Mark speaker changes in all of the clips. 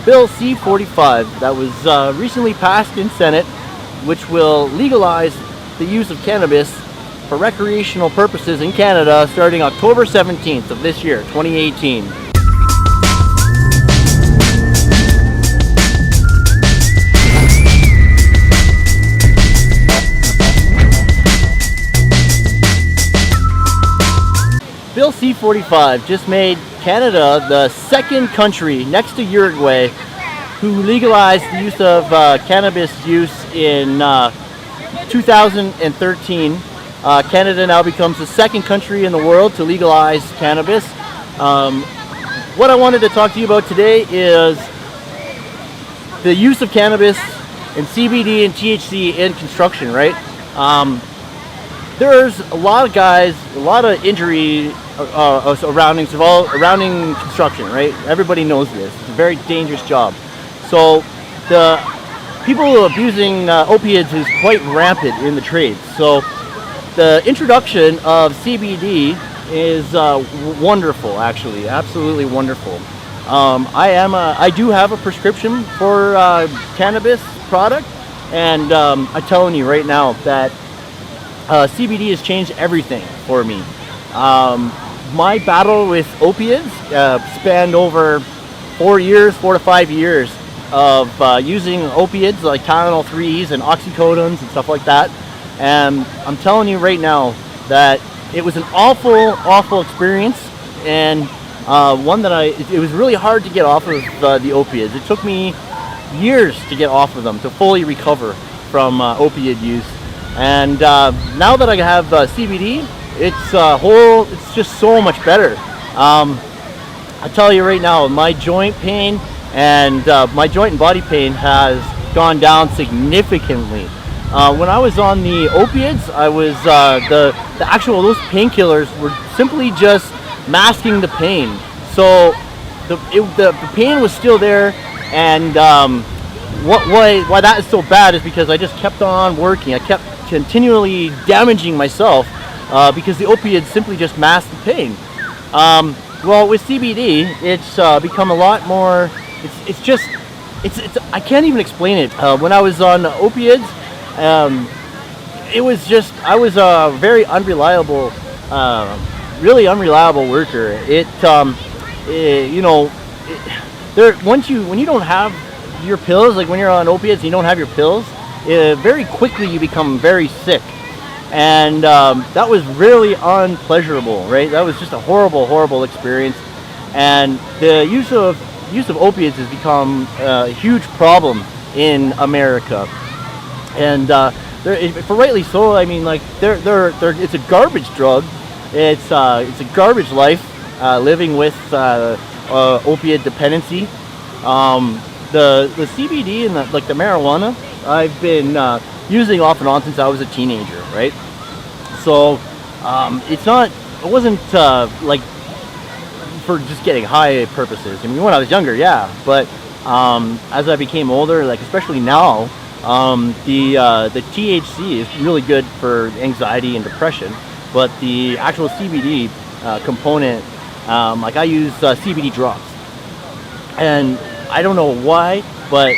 Speaker 1: Bill C-45 that was recently passed in Senate, which will legalize the use of cannabis for recreational purposes in Canada starting October 17th of this year, 2018. Bill C-45 just made Canada the second country next to Uruguay who legalized the use of cannabis use in 2013. Canada now becomes the second country in the world to legalize cannabis. What I wanted to talk to you about today is the use of cannabis and CBD and THC in construction, right? There's a lot of guys, a lot of injury surrounding construction, right? Everybody knows this. It's a very dangerous job. So the people abusing opiates is quite rampant in the trades. So the introduction of CBD is wonderful, actually, absolutely wonderful. I do have a prescription for cannabis product, and I'm telling you right now that CBD has changed everything for me. My battle with opiates spanned over 4 to 5 years of using opiates like Tylenol 3s and oxycodones and stuff like that. And I'm telling you right now that it was an awful experience, and one that it was really hard to get off of the opiates. It took me years to get off of them, to fully recover from opiate use. And now that I have CBD, it's just so much better. I tell you right now, my joint pain and my joint and body pain has gone down significantly. When I was on the opiates, I was those painkillers were simply just masking the pain. So the pain was still there, and why that is so bad is because I just kept on working. I kept continually damaging myself because the opiates simply just mask the pain. Well, with CBD, it's become a lot more. It's I can't even explain it. When I was on opiates, it was just I was a very unreliable, really unreliable worker. When you don't have your pills, like when you're on opiates, and you don't have your pills. Very quickly you become very sick, and that was really unpleasurable, right? That was just a horrible experience, and the use of opiates has become a huge problem in America, and for rightly so. I mean, like it's a garbage drug. It's a garbage life living with opiate dependency. The CBD and the marijuana I've been using off and on since I was a teenager, right? So it wasn't like for just getting high purposes. I mean, when I was younger, yeah, but as I became older, like especially now, the THC is really good for anxiety and depression, but the actual CBD component, like I use CBD drops, and I don't know why, but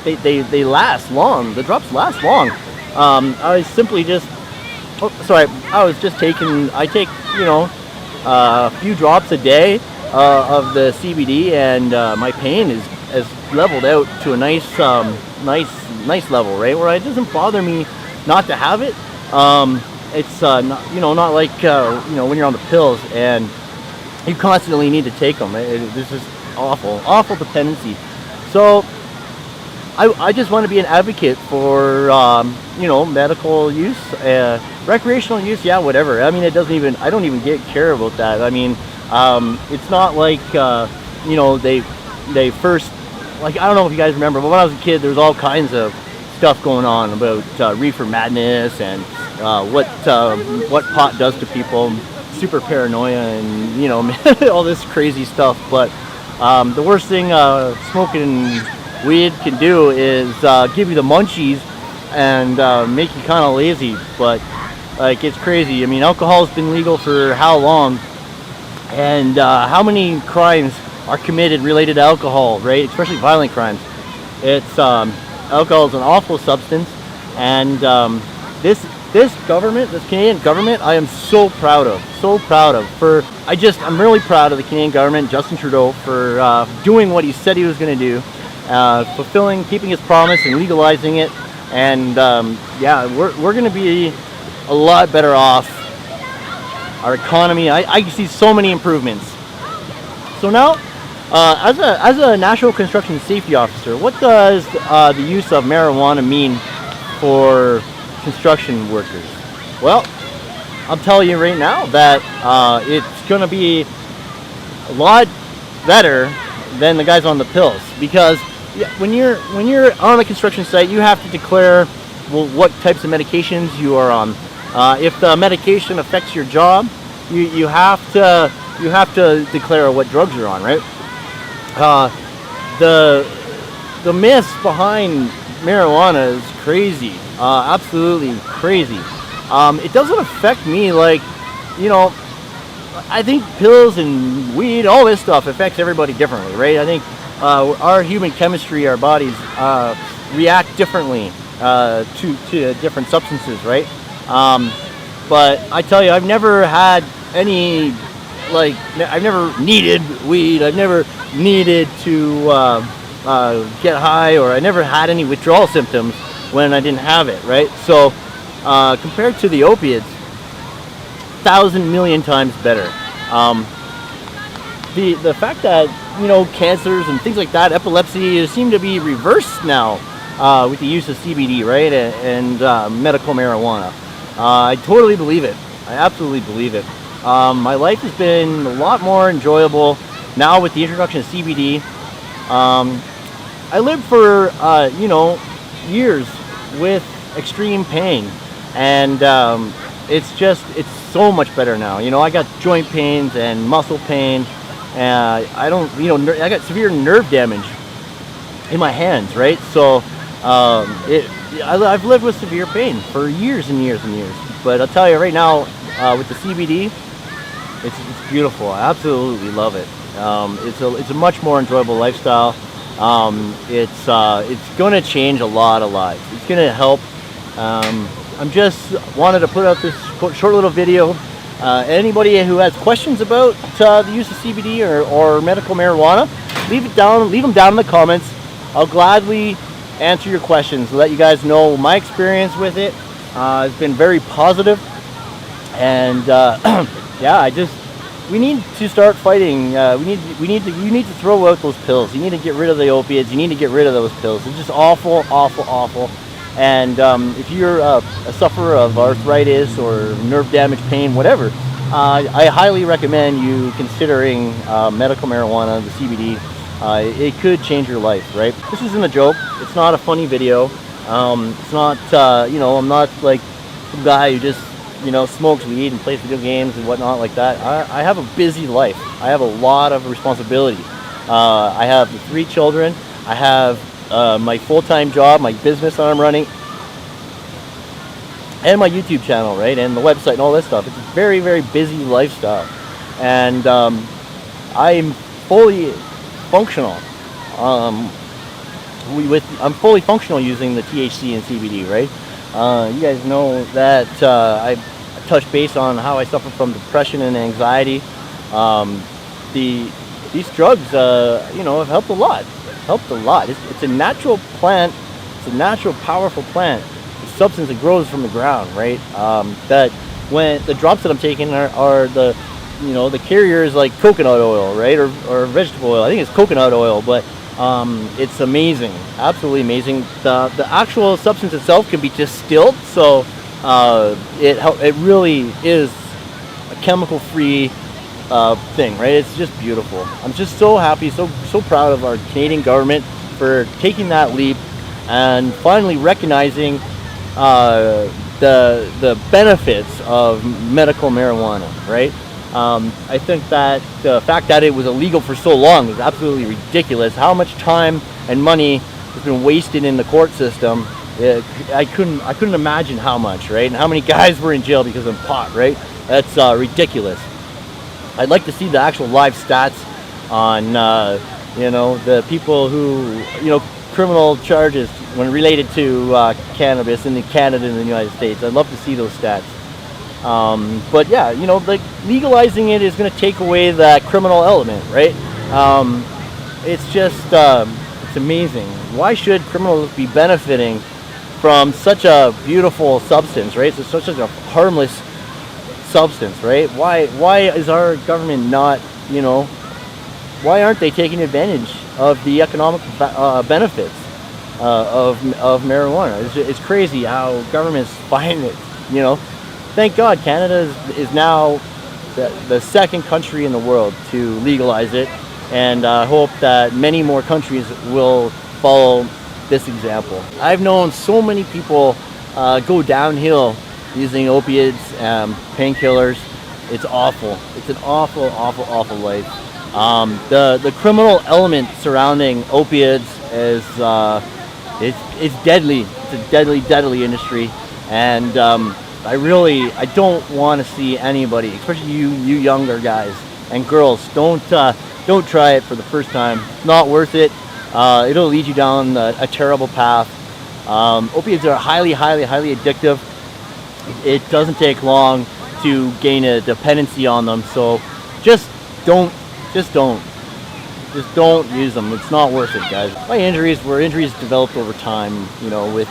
Speaker 1: they last long. The drops last long. I take a few drops a day of the CBD, and my pain is leveled out to a nice level, right, where it doesn't bother me not to have it. It's not like when you're on the pills and you constantly need to take them. This is awful dependency. So I just want to be an advocate for medical use, recreational use, yeah, whatever. I mean, I don't even care about that. I mean, it's not like they first, like, I don't know if you guys remember, but when I was a kid, there was all kinds of stuff going on about reefer madness and what pot does to people, super paranoia, and all this crazy stuff. But the worst thing smoking weed can do is give you the munchies and make you kind of lazy. But like, it's crazy. I mean, alcohol's been legal for how long, and how many crimes are committed related to alcohol, right? Especially violent crimes. It's alcohol is an awful substance, and this government, this Canadian government, I am so proud of. I'm really proud of the Canadian government, Justin Trudeau, for doing what he said he was going to do, keeping his promise and legalizing it. And yeah, we're going to be a lot better off. Our economy, I see so many improvements. So now, as a National Construction Safety Officer, what does the use of marijuana mean for construction workers? Well, I'll tell you right now that it's going to be a lot better than the guys on the pills, because when you're on a construction site, you have to declare, well, what types of medications you are on. If the medication affects your job, you have to declare what drugs you're on, right? The myths behind marijuana is crazy, absolutely crazy. It doesn't affect me like, I think pills and weed, all this stuff affects everybody differently, right? I think our human chemistry, our bodies react differently to different substances, right? But I tell you, I've never had any, I've never needed weed. I've never needed to get high, or I never had any withdrawal symptoms when I didn't have it, right? So compared to the opiates, 1,000 million times better. The fact that, cancers and things like that, epilepsy, seem to be reversed now with the use of CBD, right, and medical marijuana. I totally believe it. I absolutely believe it. My life has been a lot more enjoyable now with the introduction of CBD. I lived for years with extreme pain, and it's so much better now. I got joint pains and muscle pain, and I got severe nerve damage in my hands, right? So I've lived with severe pain for years and years and years. But I'll tell you right now, with the CBD, it's beautiful. I absolutely love it. It's a much more enjoyable lifestyle. It's going to change a lot of lives. It's going to help. I'm just wanted to put out this short little video. Anybody who has questions about the use of CBD or medical marijuana, leave them down in the comments. I'll gladly answer your questions, let you guys know my experience with it. It's been very positive, and yeah, we need to start fighting. You need to throw out those pills. You need to get rid of the opiates. You need to get rid of those pills. It's just awful, awful, awful. And if you're a sufferer of arthritis or nerve damage, pain, whatever, I highly recommend you considering medical marijuana, the CBD. It could change your life, right? This isn't a joke. It's not a funny video. It's not, I'm not like some guy who just, smokes weed and plays video games and whatnot like that. I have a busy life. I have a lot of responsibility. I have 3 children. I have my full-time job, my business that I'm running, and my YouTube channel, right? And the website and all this stuff. It's a very, very busy lifestyle. And I'm fully functional. I'm fully functional using the THC and CBD, right? You guys know that I touched base on how I suffer from depression and anxiety. These drugs, have helped a lot. It's a natural plant. It's a natural, powerful plant. It's a substance that grows from the ground, right? That when the drops that I'm taking are the carrier is like coconut oil, right, or vegetable oil. I think it's coconut oil, but it's amazing, absolutely amazing. The actual substance itself can be distilled, so it really is a chemical-free thing, right? It's just beautiful. I'm just so happy, so proud of our Canadian government for taking that leap and finally recognizing the benefits of medical marijuana, right? I think that the fact that it was illegal for so long is absolutely ridiculous. How much time and money has been wasted in the court system? I couldn't imagine how much, right? And how many guys were in jail because of pot, right? That's ridiculous. I'd like to see the actual live stats on the people who criminal charges when related to cannabis in Canada and the United States. I'd love to see those stats. But yeah, like legalizing it is going to take away that criminal element, right? It's just it's amazing. Why should criminals be benefiting from such a beautiful substance, right? It's such a harmless substance, right? Why is our government not, why aren't they taking advantage of the economic benefits of marijuana? It's crazy how governments find it, Thank God Canada is now the second country in the world to legalize it, and I hope that many more countries will follow this example. I've known so many people go downhill using opiates, painkillers. It's awful. It's an awful, awful, awful life. The criminal element surrounding opiates is it's deadly. It's a deadly industry, and I don't want to see anybody, especially you younger guys and girls, don't try it for the first time. It's not worth it. It'll lead you down a terrible path. Opiates are highly addictive. It doesn't take long to gain a dependency on them, so just don't use them. It's not worth it, guys. My injuries were injuries developed over time, with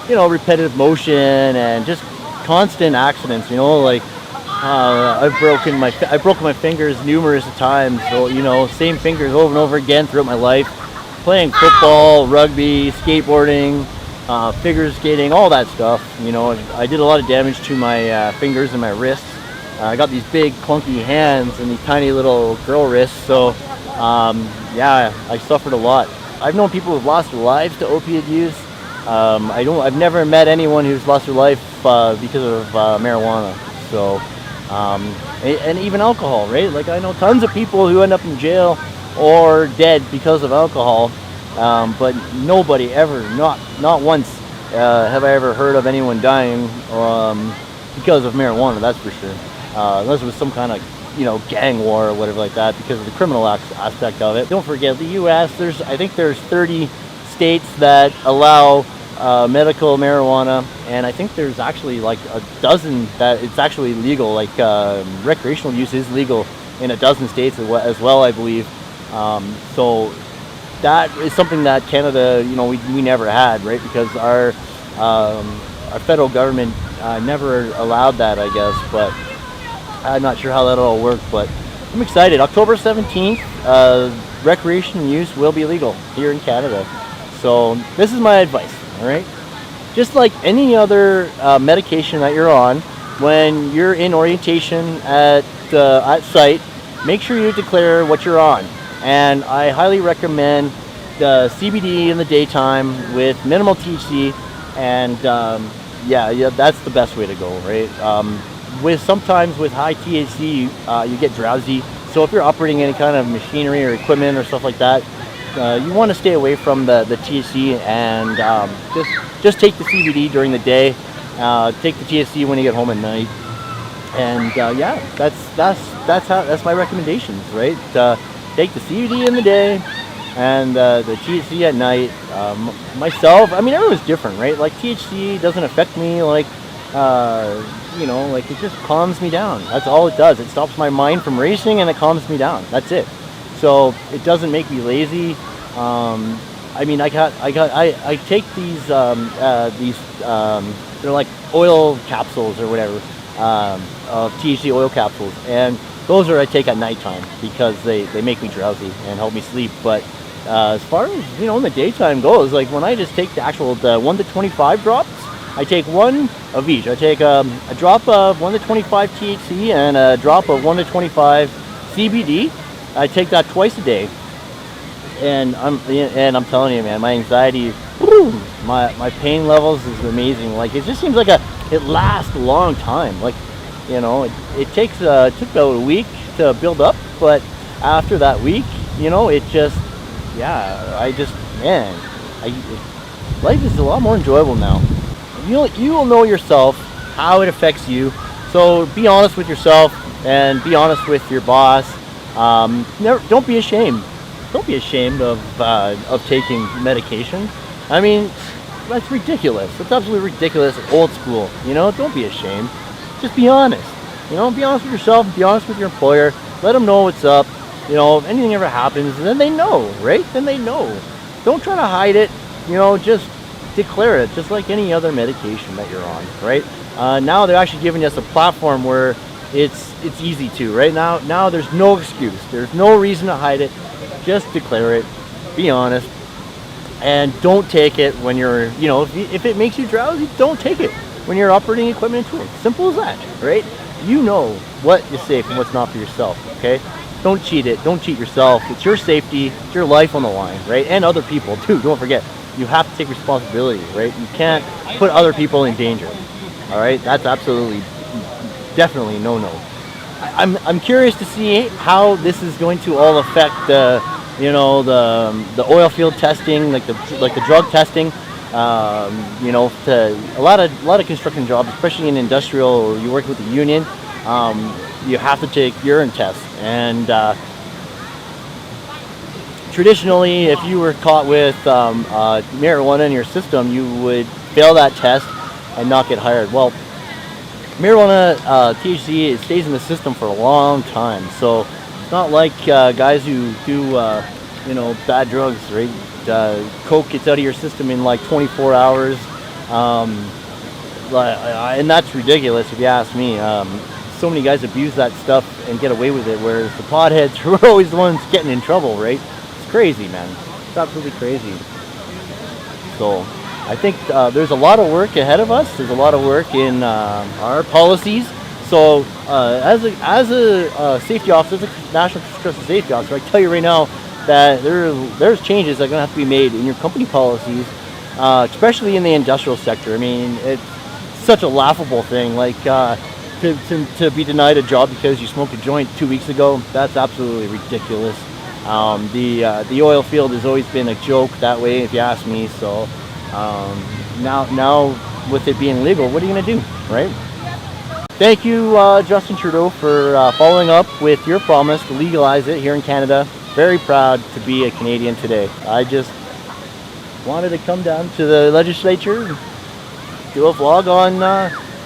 Speaker 1: repetitive motion and just constant accidents. I've broken my fingers numerous times, so same fingers over and over again throughout my life, playing football, rugby, skateboarding, figure skating, all that stuff. I did a lot of damage to my fingers and my wrists. I got these big clunky hands and these tiny little girl wrists, so yeah, I suffered a lot. I've known people who've lost their lives to opiate use. I've never met anyone who's lost their life because of marijuana. So, and even alcohol, right? Like, I know tons of people who end up in jail or dead because of alcohol, but nobody ever, not once, have I ever heard of anyone dying because of marijuana. That's for sure. Unless it was some kind of gang war or whatever like that, because of the criminal aspect of it. Don't forget the U.S. I think there's 30 states that allow medical marijuana, and I think there's actually like a dozen that it's actually legal. Like recreational use is legal in a dozen states as well, I believe. So that is something that Canada, we never had, right? Because our federal government never allowed that, I guess. But I'm not sure how that'll all work. But I'm excited. October 17th, recreational use will be legal here in Canada. So this is my advice, all right? Just like any other medication that you're on, when you're in orientation at site, make sure you declare what you're on. And I highly recommend the CBD in the daytime with minimal THC, and yeah, that's the best way to go, right? Sometimes with high THC, you get drowsy. So if you're operating any kind of machinery or equipment or stuff like that, you want to stay away from the THC, and just take the CBD during the day. Take the THC when you get home at night, and yeah, that's my recommendations, right? Take the CBD in the day and the THC at night. Myself, I mean, everyone's different, right? Like, THC doesn't affect me like like, it just calms me down. That's all it does. It stops my mind from racing and it calms me down. That's it. So it doesn't make me lazy. I mean, I take these they're like oil capsules or whatever, of THC oil capsules, and those I take at nighttime because they make me drowsy and help me sleep. But as far as in the daytime goes, like when I just take the 1 to 25 drops, I take one of each. I take a drop of 1 to 25 THC and a drop of 1 to 25 CBD. I take that twice a day, and I'm telling you, man, my anxiety, my pain levels is amazing. Like, it just seems like it lasts a long time. Like, it took about a week to build up, but after that week, it just, life is a lot more enjoyable now. You'll know yourself how it affects you. So be honest with yourself and be honest with your boss. Don't be ashamed. Don't be ashamed of taking medication. I mean, that's ridiculous. It's absolutely ridiculous. It's old school. You know, don't be ashamed. Just be honest. You know, be honest with yourself. Be honest with your employer. Let them know what's up. You know, if anything ever happens, then they know, right? Then they know. Don't try to hide it. You know, just declare it, just like any other medication that you're on, right? Now they're actually giving us a platform where it's easy to, right? Now there's no excuse. There's no reason to hide it. Just declare it. Be honest. And don't take it when you're, you know, if it makes you drowsy, don't take it when you're operating equipment and tools. Simple as that, right? You know what is safe and what's not for yourself, okay? Don't cheat it. Don't cheat yourself. It's your safety. It's your life on the line, right? And other people too. Don't forget. You have to take responsibility, right? You can't put other people in danger. All right, that's absolutely, definitely no. I'm curious to see how this is going to all affect you know, the oil field testing, like the drug testing. You know, to a lot of construction jobs, especially in industrial, or you work with the union, you have to take urine tests. And traditionally, if you were caught with marijuana in your system, you would fail that test and not get hired. Well, marijuana, THC, it stays in the system for a long time. So it's not like guys who do, you know, bad drugs, right? Coke gets out of your system in like 24 hours. And that's ridiculous if you ask me. So many guys abuse that stuff and get away with it, whereas the potheads are always the ones getting in trouble, right? It's crazy, man. It's absolutely crazy. So I think there's a lot of work ahead of us. There's a lot of work in our policies. So as a safety officer, as a national construction safety officer, I tell you right now that there's changes that are going to have to be made in your company policies, especially in the industrial sector. I mean, it's such a laughable thing. Like to be denied a job because you smoked a joint 2 weeks ago, that's absolutely ridiculous. The oil field has always been a joke that way, if you ask me. So now with it being legal, what are you going to do, right? Thank you, Justin Trudeau, for following up with your promise to legalize it here in Canada. Very proud to be a Canadian today. I just wanted to come down to the legislature and do a vlog on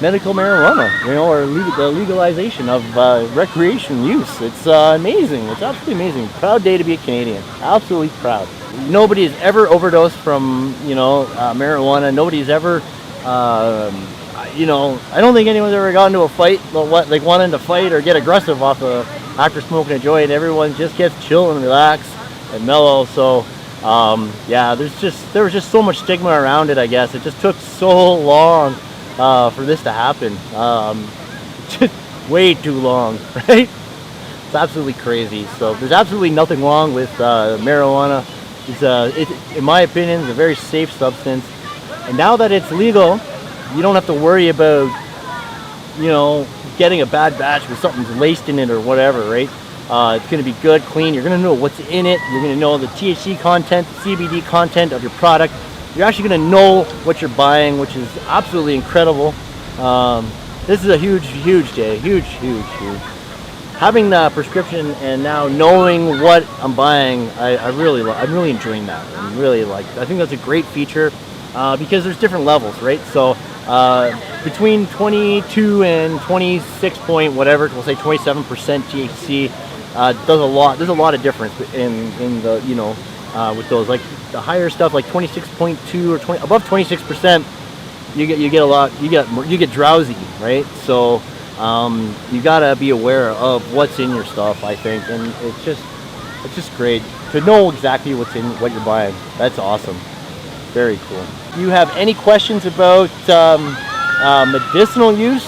Speaker 1: medical marijuana, you know, or the legalization of recreation use. It's amazing. It's absolutely amazing. Proud day to be a Canadian. Absolutely proud. Nobody has ever overdosed from, you know, marijuana. Nobody's ever, you know, I don't think anyone's ever gotten into a fight, like wanting to fight or get aggressive after smoking a joint. Everyone just gets chill and relaxed and mellow. So yeah, there was just so much stigma around it, I guess. It just took so long for this to happen. Just way too long, right? It's absolutely crazy. So there's absolutely nothing wrong with marijuana. In my opinion, it's a very safe substance. And now that it's legal, you don't have to worry about, you know, getting a bad batch with something's laced in it or whatever, right? It's going to be good, clean. You're going to know what's in it. You're going to know the THC content, CBD content of your product. You're actually going to know what you're buying, which is absolutely incredible. This is a huge day. Huge. Having the prescription and now knowing what I'm buying, I'm really enjoying that. I think that's a great feature because there's different levels, right? So between 22 and 26 point whatever, we'll say 27% THC, there's a lot of difference in the, you know, with those. Like the higher stuff, like 26.2 or 20 above 26%, you get drowsy, right? So you gotta be aware of what's in your stuff, I think, and it's just great to know exactly what's in what you're buying. That's awesome. Very cool. If you have any questions about medicinal use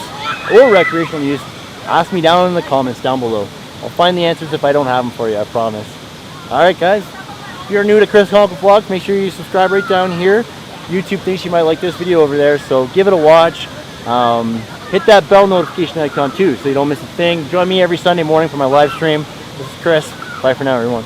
Speaker 1: or recreational use, ask me down in the comments down below. I'll find the answers if I don't have them for you, I promise. Alright guys, if you're new to ChrisKonkleVlogs, make sure you subscribe right down here. YouTube thinks you might like this video over there, so give it a watch. Hit that bell notification icon too so you don't miss a thing. Join me every Sunday morning for my live stream. This is Chris. Bye for now, everyone.